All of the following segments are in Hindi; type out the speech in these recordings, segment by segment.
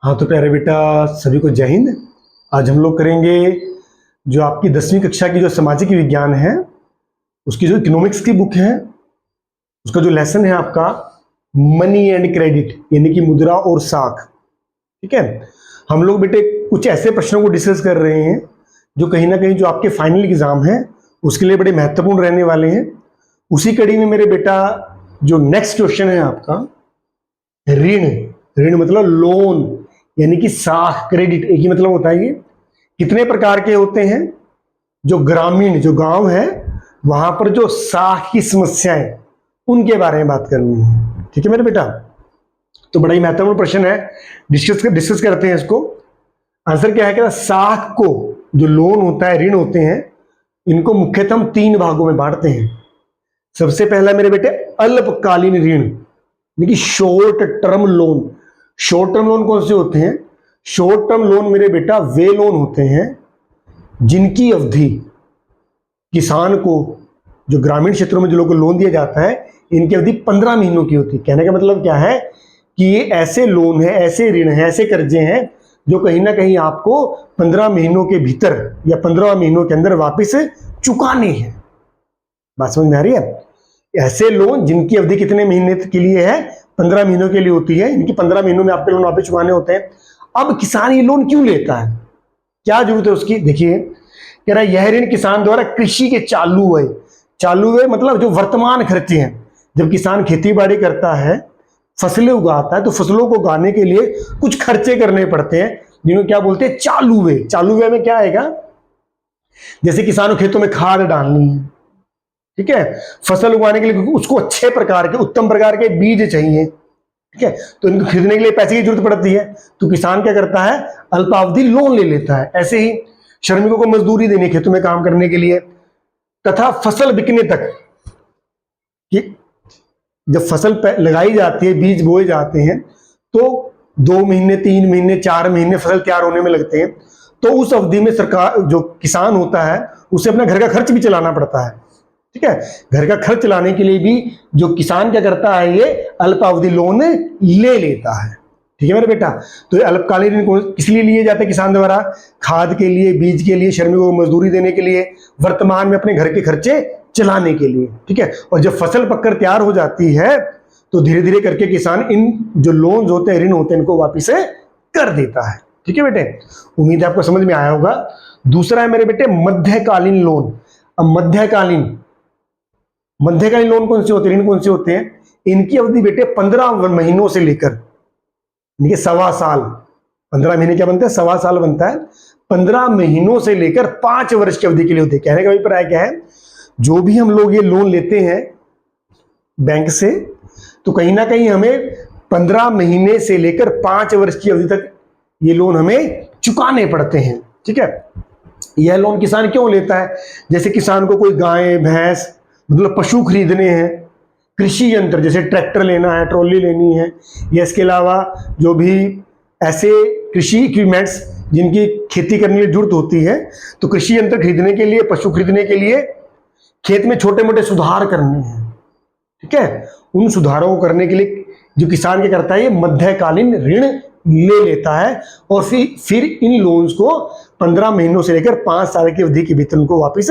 हाँ तो प्यारे बेटा, सभी को जय हिंद। आज हम लोग करेंगे जो आपकी 10वीं कक्षा की जो सामाजिक विज्ञान है उसकी जो इकोनॉमिक्स की बुक है उसका जो लेसन है आपका मनी एंड क्रेडिट, यानी कि मुद्रा और साख। ठीक है, हम लोग बेटे कुछ ऐसे प्रश्नों को डिस्कस कर रहे हैं जो कहीं ना कहीं जो आपके फाइनल एग्जाम है उसके लिए बड़े महत्वपूर्ण रहने वाले हैं। उसी कड़ी में मेरे बेटा जो नेक्स्ट क्वेश्चन है आपका ऋण। ऋण मतलब लोन, यानी कि साख, क्रेडिट एक ही मतलब होता है। ये कितने प्रकार के होते हैं? जो ग्रामीण, जो गांव है वहां पर जो साख की समस्याएं, उनके बारे में बात करनी है। ठीक है मेरे बेटा, तो बड़ा ही महत्वपूर्ण प्रश्न है, डिस्कस करते हैं इसको। आंसर क्या है? क्या साख को, जो लोन होता है, ऋण होते हैं, इनको मुख्यतः हम 3 भागों में बांटते हैं। सबसे पहला मेरे बेटे अल्पकालीन ऋण, यानी कि short term loan. Short term loan कौन से होते हैं? शॉर्ट टर्म लोन मेरे बेटा वे लोन होते हैं जिनकी अवधि किसान को, जो ग्रामीण क्षेत्रों में जो लोगों को लोन दिया जाता है, इनकी अवधि 15 महीनों की होती है। कहने का मतलब क्या है कि ये ऐसे लोन है, ऐसे ऋण है, ऐसे कर्जे हैं जो कहीं ना कहीं आपको 15 महीनों के भीतर या 15 महीनों के अंदर वापस चुकाने हैं। बात समझ में आ रही है? ऐसे लोन जिनकी अवधि कितने महीने के लिए है? 15 महीनों के लिए होती है। इनकी 15 महीनों में आपके लोन वापस चुकाने होते हैं। अब किसान ये लोन क्यों लेता है, क्या जरूरत है उसकी? देखिए, कह रहा है यह ऋण किसान द्वारा कृषि के चालू है मतलब जो वर्तमान खर्चे हैं। जब किसान खेती बाड़ी करता है, फसलें उगाता है, तो फसलों को उगाने के लिए कुछ खर्चे करने पड़ते हैं जिनको क्या बोलते हैं? चालू व्यय में क्या आएगा? जैसे किसान को खेतों में खाद डालनी है, ठीक है, फसल उगाने के लिए उसको अच्छे प्रकार के, उत्तम प्रकार के बीज चाहिए, ठीक है, तो इनको खरीदने के लिए पैसे की जरूरत पड़ती है। तो किसान क्या करता है? अल्पावधि लोन ले लेता है। ऐसे ही श्रमिकों को मजदूरी देनी है खेतों में काम करने के लिए, तथा फसल बिकने तक, कि जब फसल लगाई जाती है, बीज बोए जाते हैं, तो 2 महीने, 3 महीने, 4 महीने फसल तैयार होने में लगते हैं। तो उस अवधि में सरकार, जो किसान होता है, उसे अपना घर का खर्च भी चलाना पड़ता है। ठीक है, घर का खर्च चलाने के लिए भी जो किसान क्या करता है, ये अल्पावधि लोन ले लेता है। ठीक है मेरे बेटा, तो ये अल्पकालीन ऋण किस लिए लिए जाते हैं किसान द्वारा? खाद के लिए, बीज के लिए, श्रमिकों को मजदूरी देने के लिए, वर्तमान में अपने घर के खर्चे चलाने के लिए। ठीक है, और जब फसल पककर तैयार हो जाती है तो धीरे धीरे करके किसान इन जो लोन होते हैं, ऋण होते हैं, इनको वापिस कर देता है। ठीक है बेटे, उम्मीद है आपको समझ में आया होगा। दूसरा है मेरे बेटे मध्यकालीन लोन। अब मध्यकालीन लोन कौन से होते हैं, ऋण कौन से होते हैं? इनकी अवधि बेटे 15 महीनों से लेकर, यानी सवा साल, 15 महीने क्या बनता है? सवा साल बनता है। 15 महीनों से लेकर 5 वर्ष की अवधि के लिए होते हैं। कहने का अभिप्राय क्या है? जो भी हम लोग ये लोन लेते हैं बैंक से, तो कहीं ना कहीं हमें 15 महीने से लेकर 5 वर्ष की अवधि तक ये लोन हमें चुकाने पड़ते हैं। ठीक है, यह लोन किसान क्यों लेता है? जैसे किसान को कोई गाय, भैंस, मतलब पशु खरीदने हैं, कृषि यंत्र जैसे ट्रैक्टर लेना है, ट्रॉली लेनी है, या इसके अलावा जो भी ऐसे कृषि इक्विपमेंट्स जिनकी खेती करने की जरूरत होती है, तो कृषि यंत्र खरीदने के लिए, पशु खरीदने के लिए, खेत में छोटे मोटे सुधार करने हैं। ठीक है, उन सुधारों को करने के लिए जो किसान क्या करता है, ये मध्यकालीन ऋण ले लेता है और फिर इन लोन्स को 15 महीनों से लेकर 5 साल की अवधि के भीतर उनको वापिस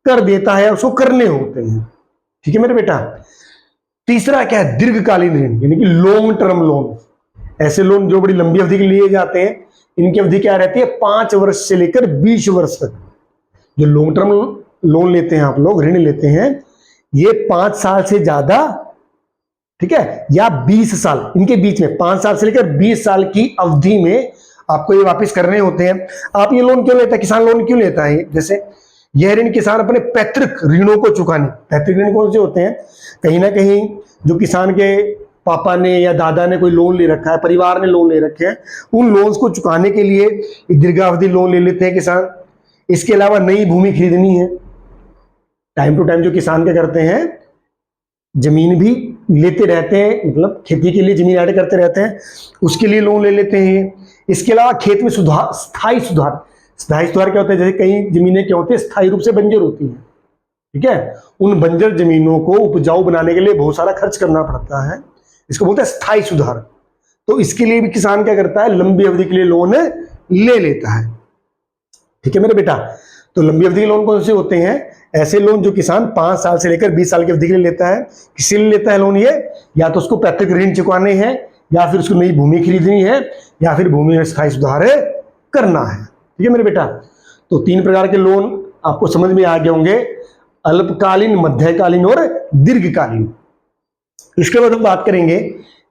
कर देता है, उसको करने होते हैं। ठीक है मेरे बेटा, तीसरा क्या है? दीर्घकालीन ऋण, यानी कि लॉन्ग टर्म लोन। ऐसे लोन जो बड़ी लंबी अवधि के लिए जाते हैं, इनकी अवधि क्या रहती है? 5 वर्ष से लेकर 20 वर्ष तक। जो लॉन्ग टर्म लोन लेते हैं आप लोग, ऋण लेते हैं, ये 5 साल से ज्यादा, ठीक है, या 20 साल, इनके बीच में 5 साल से लेकर 20 साल की अवधि में आपको ये वापस करने होते हैं। आप ये लोन क्यों लेता है? किसान लोन क्यों लेता है? जैसे यह ऋण किसान अपने पैतृक ऋणों को चुकाने, पैतृक ऋण कौन से होते हैं? कहीं ना कहीं जो किसान के पापा ने या दादा ने कोई लोन ले रखा है, परिवार ने लोन ले रखे हैं, उन लोन्स को चुकाने के लिए दीर्घावधि लोन ले लेते हैं किसान। इसके अलावा नई भूमि खरीदनी है, टाइम टू टाइम जो किसान क्या करते हैं, जमीन भी लेते रहते हैं, मतलब खेती के लिए जमीन ऐड करते रहते हैं, उसके लिए लोन ले लेते हैं। इसके अलावा खेत में सुधार, स्थायी सुधार क्या होता है? जैसे कई जमीनें क्या होती है, स्थायी रूप से बंजर होती हैं, ठीक है, उन बंजर जमीनों को उपजाऊ बनाने के लिए बहुत सारा खर्च करना पड़ता है, इसको बोलते हैं स्थायी सुधार। तो इसके लिए भी किसान क्या करता है, लंबी अवधि के लिए लोन ले लेता है। ठीक है मेरे बेटा, तो लंबी अवधि के लोन कौन से होते हैं, ऐसे लोन जो किसान 5 साल से लेकर 20 साल की अवधि के लिए लेता है। किसी लिए लेता है लोन ये, या तो उसको पैतृक ऋण चुकाने हैं, या फिर उसको नई भूमि खरीदनी है, या फिर भूमि में स्थायी सुधार करना है। ठीक है मेरे बेटा, तो 3 प्रकार के लोन आपको समझ में आ गए होंगे, अल्पकालीन, मध्यकालीन और दीर्घकालीन। इसके बाद हम बात करेंगे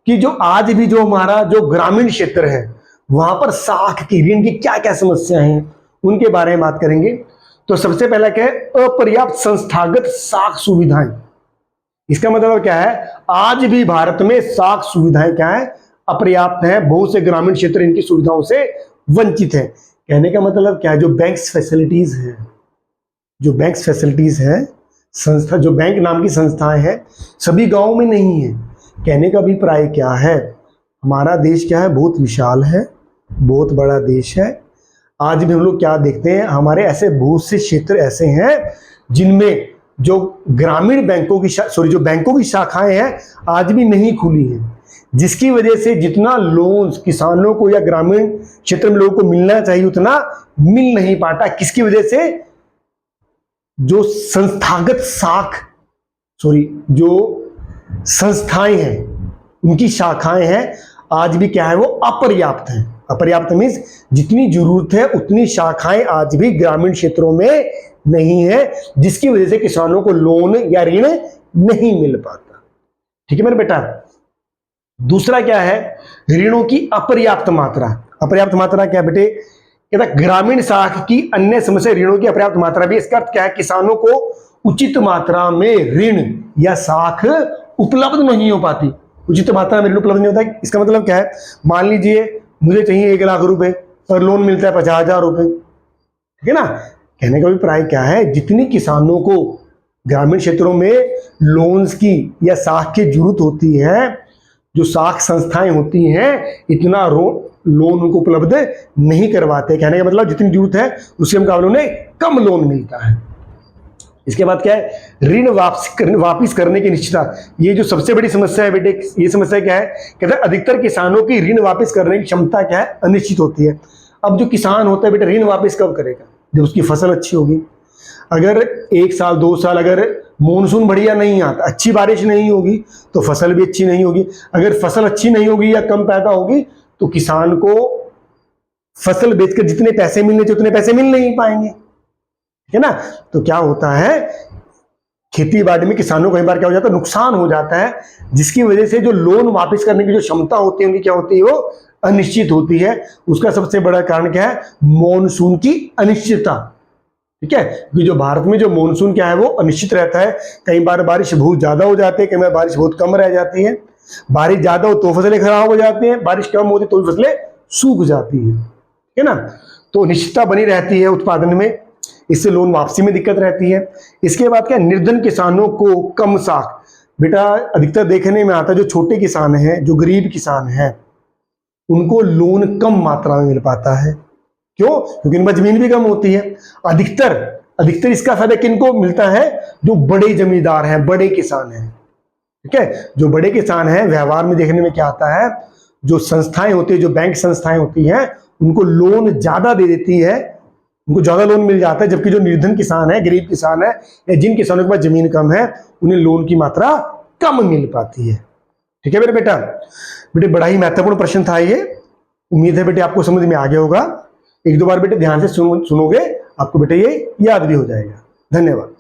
कि जो आज भी जो हमारा जो ग्रामीण क्षेत्र है वहां पर साख की, ऋण की क्या क्या समस्याएं हैं उनके बारे में बात करेंगे। तो सबसे पहला क्या है, अपर्याप्त संस्थागत साख सुविधाएं। इसका मतलब क्या है, आज भी भारत में साख सुविधाएं क्या है, अपर्याप्त है। बहुत से ग्रामीण क्षेत्र इनकी सुविधाओं से वंचित है। कहने का मतलब क्या है, जो बैंक्स फैसिलिटीज है, जो बैंक्स फैसिलिटीज है, संस्था, जो बैंक नाम की संस्थाएं हैं, सभी गांवों में नहीं है। कहने का अभिप्राय क्या है, हमारा देश क्या है, बहुत विशाल है, बहुत बड़ा देश है। आज भी हम लोग क्या देखते हैं, हमारे ऐसे बहुत से क्षेत्र ऐसे हैं जिनमें जो ग्रामीण बैंकों की जो बैंकों की शाखाएं हैं आज भी नहीं खुली हैं, जिसकी वजह से जितना लोन किसानों को या ग्रामीण क्षेत्र में लोगों को मिलना चाहिए उतना मिल नहीं पाता। किसकी वजह से, जो संस्थागत जो संस्थाएं हैं, उनकी शाखाएं हैं, आज भी क्या है, वो अपर्याप्त हैं। अपर्याप्त मीन्स जितनी जरूरत है उतनी शाखाएं आज भी ग्रामीण क्षेत्रों में नहीं है, जिसकी वजह से किसानों को लोन या ऋण नहीं मिल पाता। ठीक है मेरे बेटा, दूसरा क्या है, ऋणों की अपर्याप्त मात्रा। अपर्याप्त मात्रा क्या है बेटे, कहता ग्रामीण साख की अन्य समस्या ऋणों की अपर्याप्त मात्रा भी। इसका अर्थ क्या है, किसानों को उचित मात्रा में ऋण या साख उपलब्ध नहीं हो पाती, उचित मात्रा में ऋण उपलब्ध नहीं होता। इसका मतलब क्या है, मान लीजिए मुझे चाहिए 1 लाख रुपए और लोन मिलता है 50,000 रुपए। ठीक है ना, कहने का अभिप्राय क्या है, जितनी किसानों को ग्रामीण क्षेत्रों में लोन्स की या साख की जरूरत होती है, जो साख संस्थाएं होती हैं, इतना लोन उनको उपलब्ध नहीं करवाते। कहने का मतलब जितनी जरूरत है उसके मुकाबले उन्हें कम लोन मिलता है। इसके बाद क्या है, ऋण वापिस करने की निश्चितता। ये जो सबसे बड़ी समस्या है बेटे, ये समस्या क्या है, कहते हैं अधिकतर किसानों की ऋण वापस करने की क्षमता क्या है, अनिश्चित होती है। अब जो किसान होता है बेटे, ऋण वापस कब करेगा, जब उसकी फसल अच्छी होगी। अगर 1 साल 2 साल अगर मॉनसून बढ़िया नहीं आता, अच्छी बारिश नहीं होगी, तो फसल भी अच्छी नहीं होगी। अगर फसल अच्छी नहीं होगी या कम पैदा होगी तो किसान को फसल बेचकर जितने पैसे मिलने चाहिए उतने पैसे मिल नहीं पाएंगे। है ना, तो क्या होता है, खेती बाड़ी में किसानों को कई बार क्या हो जाता है, नुकसान हो जाता है, जिसकी वजह से जो लोन वापस करने की जो क्षमता होती है उनकी क्या होती है, वो अनिश्चित होती है। उसका सबसे बड़ा कारण क्या है, मॉनसून की अनिश्चितता। ठीक है, क्योंकि जो भारत में जो मॉनसून क्या है वो अनिश्चित रहता है। कई बार बारिश बहुत ज्यादा हो जाती है, कई बार बारिश बहुत कम रह जाती है। बारिश ज्यादा हो तो फसलें खराब हो जाती हैं, बारिश कम होती तो फसलें सूख जाती है। ठीक है ना, तो निश्चितता बनी रहती है उत्पादन में, इससे लोन वापसी में दिक्कत रहती है। इसके बाद क्या, निर्धन किसानों को कम साख। बेटा अधिकतर देखने में आता है जो छोटे किसान हैं, जो गरीब किसान हैं, उनको लोन कम मात्रा में मिल पाता है। क्यों, क्योंकि इनमें जमीन भी कम होती है। अधिकतर इसका फायदा किनको मिलता है, जो बड़े जमींदार हैं, बड़े किसान हैं। ठीक है, जो बड़े किसान हैं, व्यवहार में देखने में क्या आता है, जो संस्थाएं होती है, जो बैंक संस्थाएं होती हैं, उनको लोन ज्यादा दे देती है, उनको ज्यादा लोन मिल जाता है। जबकि जो निर्धन किसान है, गरीब किसान है, या जिन किसानों के पास जमीन कम है, उन्हें लोन की मात्रा कम मिल पाती है। ठीक है मेरे बेटा, बेटे बड़ा ही महत्वपूर्ण प्रश्न था ये। उम्मीद है बेटे आपको समझ में आ गया होगा। 1-2 बार बेटे ध्यान से सुनोगे, आपको बेटे ये याद भी हो जाएगा। धन्यवाद।